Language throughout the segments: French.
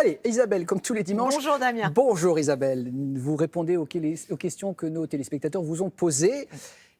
Allez, Isabelle, comme tous les dimanches. Bonjour Damien. Bonjour Isabelle. Vous répondez aux questions que nos téléspectateurs vous ont posées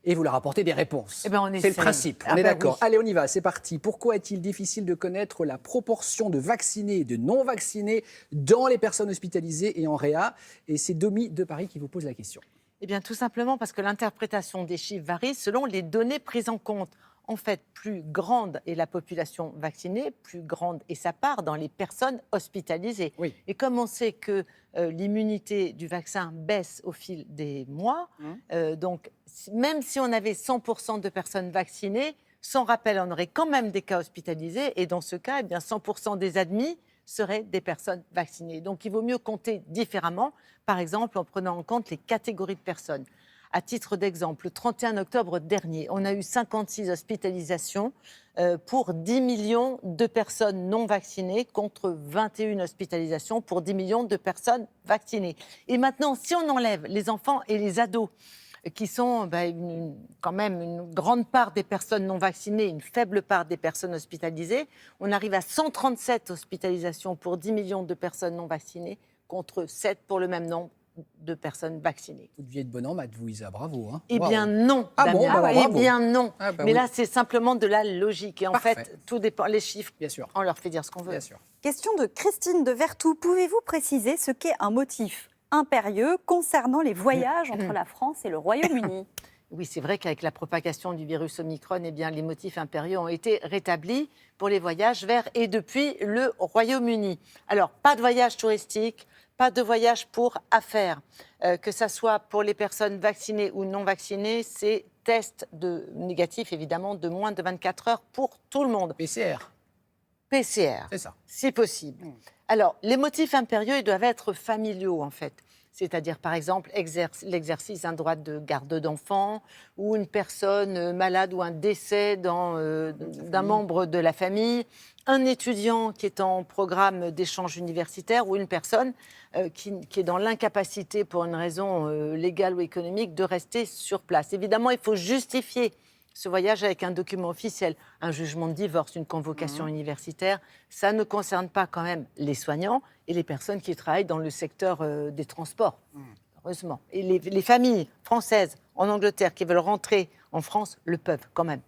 et vous leur apportez des réponses. Eh ben, on c'est essaye. le principe, on Ah est bah d'accord. oui. Allez, on y va, c'est parti. Pourquoi est-il difficile de connaître la proportion de vaccinés et de non-vaccinés dans les personnes hospitalisées et en réa? Et c'est Domi de Paris qui vous pose la question. Eh bien, tout simplement parce que l'interprétation des chiffres varie selon les données prises en compte. En fait, plus grande est la population vaccinée, plus grande est sa part dans les personnes hospitalisées. Oui. Et comme on sait que l'immunité du vaccin baisse au fil des mois, donc même si on avait 100% de personnes vaccinées, sans rappel, on aurait quand même des cas hospitalisés. Et dans ce cas, eh bien, 100% des admis seraient des personnes vaccinées. Donc, il vaut mieux compter différemment, par exemple en prenant en compte les catégories de personnes. À titre d'exemple, le 31 octobre dernier, on a eu 56 hospitalisations pour 10 millions de personnes non vaccinées contre 21 hospitalisations pour 10 millions de personnes vaccinées. Et maintenant, si on enlève les enfants et les ados, qui sont quand même une grande part des personnes non vaccinées, une faible part des personnes hospitalisées, on arrive à 137 hospitalisations pour 10 millions de personnes non vaccinées contre 7 pour le même nombre de personnes vaccinées. Vous deviez être bonne en maths, vous, Isa, bravo. Hein. Eh bien Waouh. non, Ah bon, Damien. bah, Eh bravo. bien non. Ah bah Mais oui. là, c'est simplement de la logique. Et en Parfait. fait, tout dépend. Les chiffres, Bien sûr. on leur fait dire ce qu'on veut. Bien sûr. Question de Christine de Vertou. Pouvez-vous préciser ce qu'est un motif impérieux concernant les voyages entre la France et le Royaume-Uni? Oui, c'est vrai qu'avec la propagation du virus Omicron, eh bien, les motifs impérieux ont été rétablis pour les voyages vers et depuis le Royaume-Uni. Alors, pas de voyage touristique, pas de voyage pour affaires. Que ça soit pour les personnes vaccinées ou non vaccinées, c'est test négatif, évidemment, de moins de 24 heures pour tout le monde. PCR, PCR, c'est ça. si possible. Alors, les motifs impérieux, ils doivent être familiaux, en fait. C'est-à-dire, par exemple, l'exercice d'un droit de garde d'enfant ou une personne malade ou un décès d'un membre de la famille, un étudiant qui est en programme d'échange universitaire ou une personne qui est dans l'incapacité, pour une raison légale ou économique, de rester sur place. Évidemment, il faut justifier ce voyage avec un document officiel, un jugement de divorce, une convocation universitaire. Ça ne concerne pas quand même les soignants et les personnes qui travaillent dans le secteur des transports, heureusement. Et les familles françaises en Angleterre qui veulent rentrer en France le peuvent quand même.